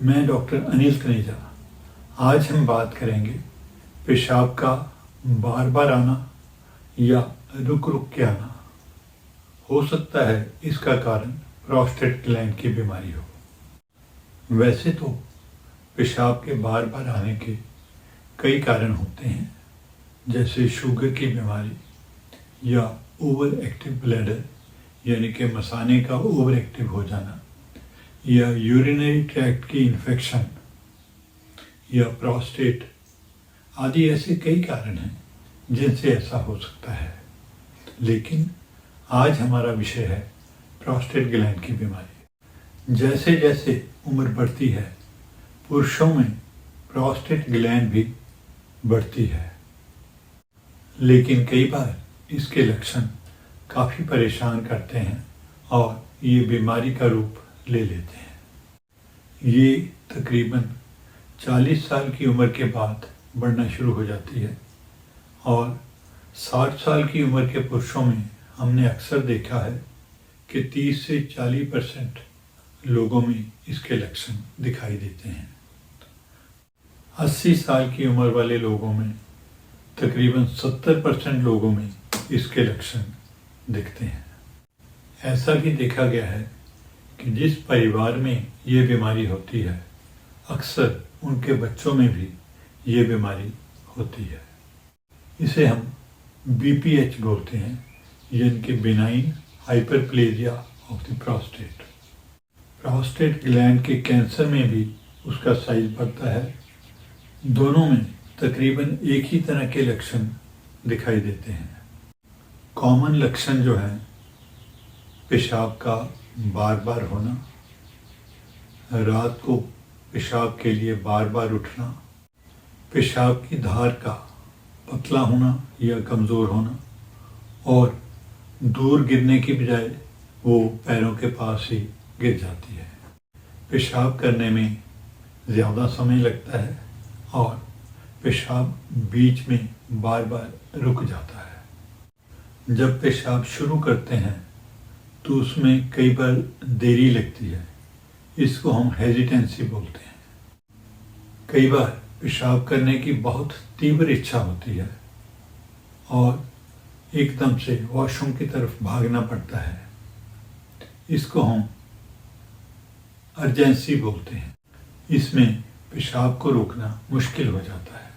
मैं डॉक्टर अनिल कनेजा। आज हम बात करेंगे पेशाब का बार बार आना या रुक रुक के आना। हो सकता है इसका कारण प्रोस्टेट ग्लैंड की बीमारी हो। वैसे तो पेशाब के बार बार आने के कई कारण होते हैं, जैसे शुगर की बीमारी या ओवर एक्टिव ब्लैडर यानी कि मसाने का ओवर एक्टिव हो जाना, या यूरिनरी ट्रैक्ट की इन्फेक्शन या प्रोस्टेट आदि। ऐसे कई कारण हैं जिनसे ऐसा हो सकता है। लेकिन आज हमारा विषय है प्रोस्टेट ग्लैंड की बीमारी। जैसे जैसे उम्र बढ़ती है, पुरुषों में प्रोस्टेट ग्लैंड भी बढ़ती है, लेकिन कई बार इसके लक्षण काफ़ी परेशान करते हैं और ये बीमारी का रूप ले लेते हैं। ये तकरीबन 40 साल की उम्र के बाद बढ़ना शुरू हो जाती है और 60 साल की उम्र के पुरुषों में हमने अक्सर देखा है कि 30 से 40% लोगों में इसके लक्षण दिखाई देते हैं। 80 साल की उम्र वाले लोगों में तकरीबन 70% लोगों में इसके लक्षण दिखते हैं। ऐसा भी देखा गया है कि जिस परिवार में ये बीमारी होती है, अक्सर उनके बच्चों में भी ये बीमारी होती है। इसे हम BPH बोलते हैं, यानी कि benign hyperplasia of the prostate. Prostate gland के कैंसर में भी उसका साइज बढ़ता है। दोनों में तकरीबन एक ही तरह के लक्षण दिखाई देते हैं। कॉमन लक्षण जो है, पेशाब का बार बार होना, रात को पेशाब के लिए बार बार उठना, पेशाब की धार का पतला होना या कमज़ोर होना, और दूर गिरने की बजाय वो पैरों के पास ही गिर जाती है। पेशाब करने में ज़्यादा समय लगता है और पेशाब बीच में बार बार रुक जाता है। जब पेशाब शुरू करते हैं तो उसमें कई बार देरी लगती है। इसको हम हेजिटेंसी बोलते हैं। कई बार पेशाब करने की बहुत तीव्र इच्छा होती है और एकदम से वॉशरूम की तरफ भागना पड़ता है। इसको हम अर्जेंसी बोलते हैं। इसमें पेशाब को रोकना मुश्किल हो जाता है।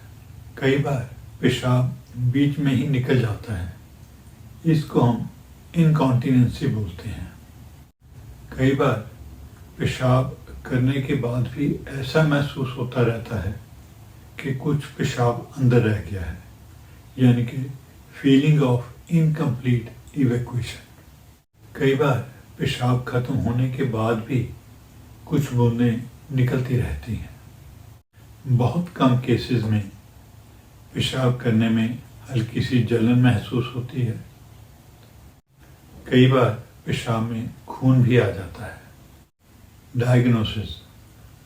कई बार पेशाब बीच में ही निकल जाता है। इसको हम इनकॉन्टिनेंसी बोलते हैं। कई बार पेशाब करने के बाद भी ऐसा महसूस होता रहता है कि कुछ पेशाब अंदर रह गया है, यानी कि फीलिंग ऑफ इनकम्प्लीट इवैक्यूएशन। कई बार पेशाब खत्म होने के बाद भी कुछ बूंदें निकलती रहती हैं। बहुत कम केसेस में पेशाब करने में हल्की सी जलन महसूस होती है। कई बार पेशाब में खून भी आ जाता है। डायग्नोसिस।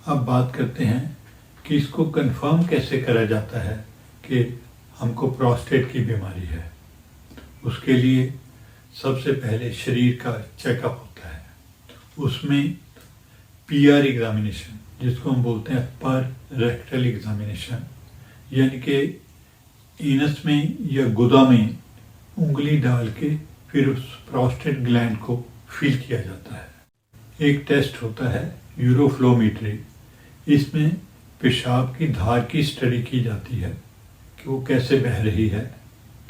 अब बात करते हैं कि इसको कंफर्म कैसे करा जाता है कि हमको प्रोस्टेट की बीमारी है। उसके लिए सबसे पहले शरीर का चेकअप होता है। उसमें PR एग्जामिनेशन, जिसको हम बोलते हैं अपर रेक्टल एग्जामिनेशन, यानी कि एनस में या गुदा में उंगली डाल के फिर उस प्रोस्टेट ग्लैंड को फील किया जाता है। एक टेस्ट होता है यूरोफ्लोमेट्री। इसमें पेशाब की धार की स्टडी की जाती है कि वो कैसे बह रही है,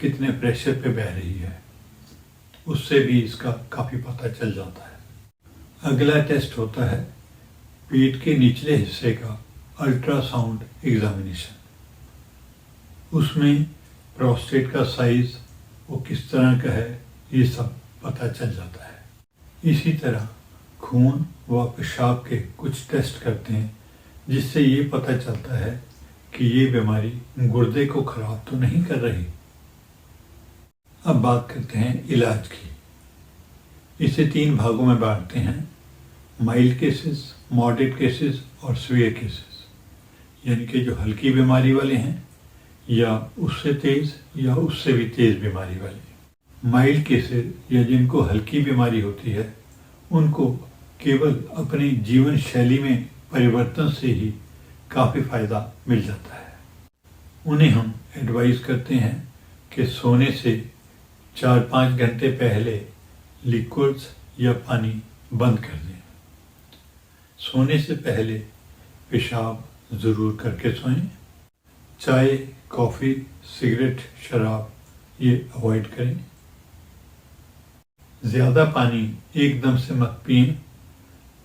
कितने प्रेशर पे बह रही है। उससे भी इसका काफ़ी पता चल जाता है। अगला टेस्ट होता है पेट के निचले हिस्से का अल्ट्रासाउंड एग्जामिनेशन। उसमें प्रोस्टेट का साइज वो किस तरह का है, ये सब पता चल जाता है। इसी तरह खून व पेशाब के कुछ टेस्ट करते हैं, जिससे ये पता चलता है कि ये बीमारी गुर्दे को खराब तो नहीं कर रही। अब बात करते हैं इलाज की। इसे 3 भागों में बांटते हैं: माइल्ड केसेस, मॉडरेट केसेस और सीवियर केसेस। यानी कि जो हल्की बीमारी वाले हैं, या उससे तेज या उससे भी तेज बीमारी वाले। माइल्ड केसेस या जिनको हल्की बीमारी होती है, उनको केवल अपनी जीवन शैली में परिवर्तन से ही काफ़ी फ़ायदा मिल जाता है। उन्हें हम एडवाइस करते हैं कि सोने से 4-5 घंटे पहले लिक्विड्स या पानी बंद कर दें। सोने से पहले पेशाब ज़रूर करके सोएं। चाय, कॉफ़ी, सिगरेट, शराब ये अवॉइड करें। ज़्यादा पानी एकदम से मत पिएं,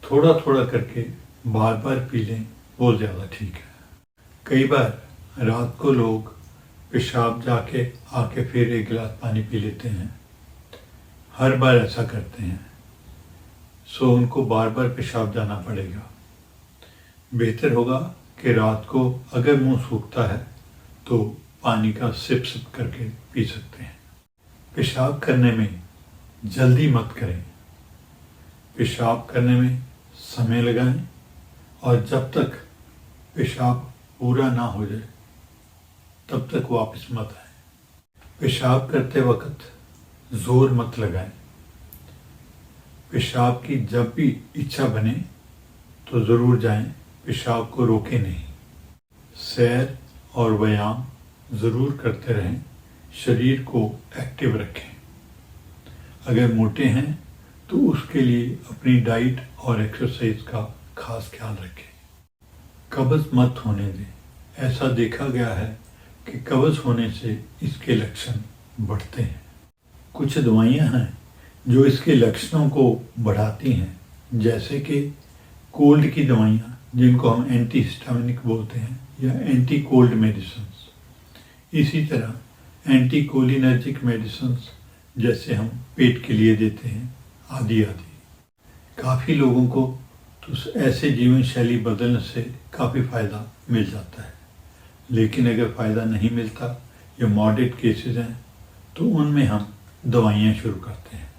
थोड़ा थोड़ा करके बार बार पी लें, वो ज़्यादा ठीक है। कई बार रात को लोग पेशाब जाके आके फिर एक गिलास पानी पी लेते हैं। हर बार ऐसा करते हैं, सो उनको बार बार पेशाब जाना पड़ेगा। बेहतर होगा कि रात को अगर मुंह सूखता है तो पानी का सिप सिप करके पी सकते हैं। पेशाब करने में जल्दी मत करें। पेशाब करने में समय लगाएं और जब तक पेशाब पूरा ना हो जाए तब तक वापस मत आए। पेशाब करते वक्त जोर मत लगाएं। पेशाब की जब भी इच्छा बने तो ज़रूर जाएं, पेशाब को रोके नहीं। सैर और व्यायाम ज़रूर करते रहें, शरीर को एक्टिव रखें। अगर मोटे हैं तो उसके लिए अपनी डाइट और एक्सरसाइज का खास ख्याल रखें। कब्ज़ मत होने दें। ऐसा देखा गया है कि कब्ज़ होने से इसके लक्षण बढ़ते हैं। कुछ दवाइयाँ हैं जो इसके लक्षणों को बढ़ाती हैं, जैसे कि कोल्ड की दवाइयाँ जिनको हम एंटीहिस्टामिनिक बोलते हैं या एंटी कोल्ड मेडिसिन्स। इसी तरह एंटी कोलिनर्जिक मेडिसिन्स जैसे हम पेट के लिए देते हैं, आदि आदि। काफ़ी लोगों को तो ऐसे जीवन शैली बदलने से काफ़ी फ़ायदा मिल जाता है, लेकिन अगर फ़ायदा नहीं मिलता या मॉडरेट केसेस हैं तो उनमें हम दवाइयाँ शुरू करते हैं।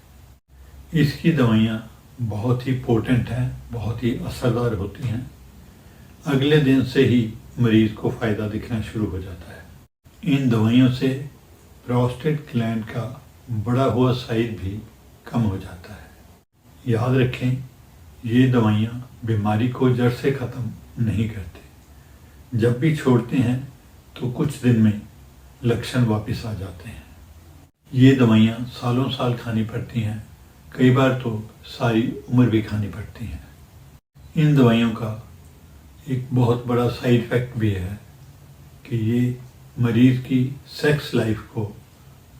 इसकी दवाइयाँ बहुत ही पोटेंट हैं, बहुत ही असरदार होती हैं। अगले दिन से ही मरीज़ को फ़ायदा दिखना शुरू हो जाता है। इन दवाइयों से प्रोस्टेट ग्लैंड का बड़ा हुआ साइज भी कम हो जाता है। याद रखें, ये दवाइयाँ बीमारी को जड़ से ख़त्म नहीं करते। जब भी छोड़ते हैं तो कुछ दिन में लक्षण वापस आ जाते हैं। ये दवाइयाँ सालों साल खानी पड़ती हैं, कई बार तो सारी उम्र भी खानी पड़ती हैं। इन दवाइयों का एक बहुत बड़ा साइड इफ़ेक्ट भी है कि ये मरीज़ की सेक्स लाइफ को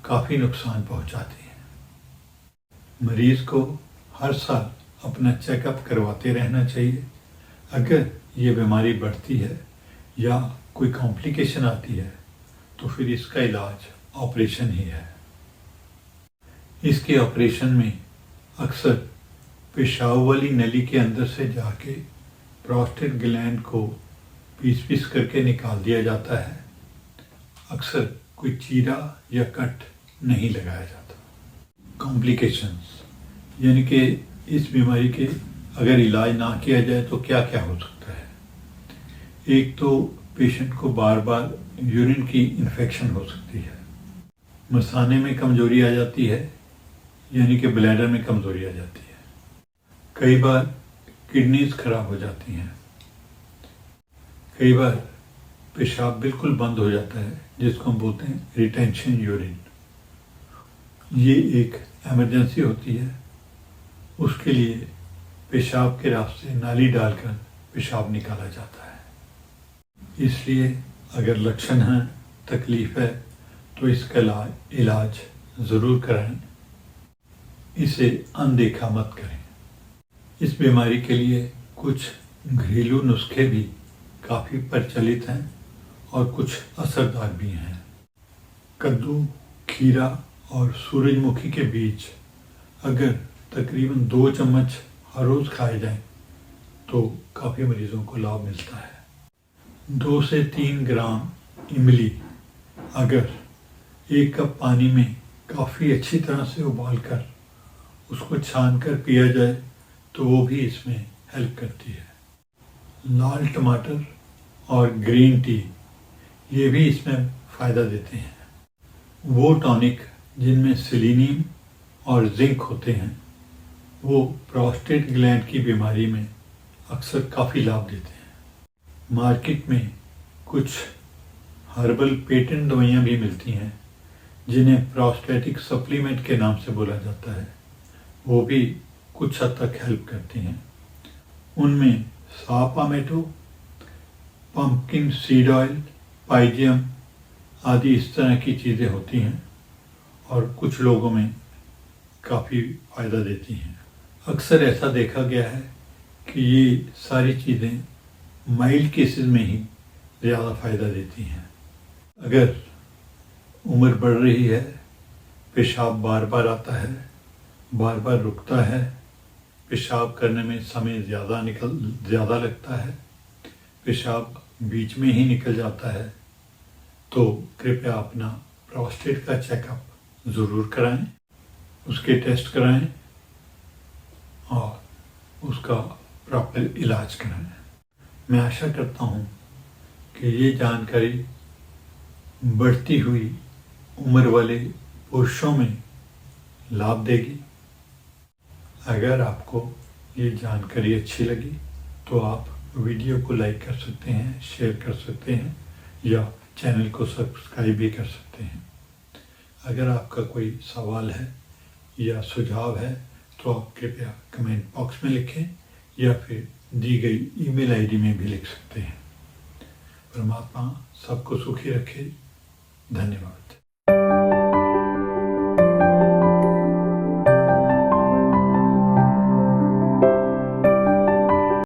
काफ़ी नुकसान पहुंचाती है। मरीज़ को हर साल अपना चेकअप करवाते रहना चाहिए। अगर ये बीमारी बढ़ती है या कोई कॉम्प्लिकेशन आती है तो फिर इसका इलाज ऑपरेशन ही है। इसके ऑपरेशन में अक्सर पेशाब वाली नली के अंदर से जाके प्रोस्टेट ग्लैंड को पीस पीस करके निकाल दिया जाता है। अक्सर कोई चीरा या कट नहीं लगाया जाता। कॉम्प्लिकेशंस यानी कि इस बीमारी के अगर इलाज ना किया जाए तो क्या क्या हो सकता है। एक तो पेशेंट को बार बार यूरिन की इन्फेक्शन हो सकती है। मसाने में कमजोरी आ जाती है, यानी कि ब्लैडर में कमजोरी आ जाती है। कई बार किडनीज खराब हो जाती हैं। कई बार पेशाब बिल्कुल बंद हो जाता है, जिसको हम बोलते हैं रिटेंशन यूरिन। ये एक इमरजेंसी होती है। उसके लिए पेशाब के रास्ते नाली डालकर पेशाब निकाला जाता है। इसलिए अगर लक्षण हैं, तकलीफ है, तो इसका इलाज ज़रूर कराएं। इसे अनदेखा मत करें। इस बीमारी के लिए कुछ घरेलू नुस्खे भी काफ़ी प्रचलित हैं और कुछ असरदार भी हैं। कद्दू, खीरा और सूरजमुखी के बीज अगर तकरीबन 2 चम्मच हर रोज़ खाए जाएं तो काफ़ी मरीज़ों को लाभ मिलता है। 2 से 3 ग्राम इमली अगर 1 कप पानी में काफ़ी अच्छी तरह से उबालकर उसको छान कर पिया जाए तो वो भी इसमें हेल्प करती है। लाल टमाटर और ग्रीन टी ये भी इसमें फ़ायदा देते हैं। वो टॉनिक जिनमें सेलेनियम और जिंक होते हैं वो प्रोस्टेट ग्लैंड की बीमारी में अक्सर काफ़ी लाभ देते हैं। मार्केट में कुछ हर्बल पेटेंट दवाइयाँ भी मिलती हैं जिन्हें प्रोस्टेटिक सप्लीमेंट के नाम से बोला जाता है। वो भी कुछ हद तक हेल्प करती हैं। उनमें सापामेटो, पंपकिन सीड ऑयल, पाइजियम आदि इस तरह की चीज़ें होती हैं और कुछ लोगों में काफ़ी फ़ायदा देती हैं। अक्सर ऐसा देखा गया है कि ये सारी चीज़ें माइल्ड केसेस में ही ज़्यादा फ़ायदा देती हैं। अगर उम्र बढ़ रही है, पेशाब बार बार आता है, बार बार रुकता है, पेशाब करने में समय ज़्यादा लगता है, पेशाब बीच में ही निकल जाता है, तो कृपया अपना प्रोस्टेट का चेकअप ज़रूर कराएं, उसके टेस्ट कराएं और उसका प्रॉपर इलाज कराएं। मैं आशा करता हूँ कि ये जानकारी बढ़ती हुई उम्र वाले पुरुषों में लाभ देगी। अगर आपको ये जानकारी अच्छी लगी तो आप वीडियो को लाइक कर सकते हैं, शेयर कर सकते हैं या चैनल को सब्सक्राइब भी कर सकते हैं। अगर आपका कोई सवाल है या सुझाव है तो आप कृपया कमेंट बॉक्स में लिखें या फिर दी गई ईमेल आईडी में भी लिख सकते हैं। परमात्मा सबको सुखी रखे। धन्यवाद।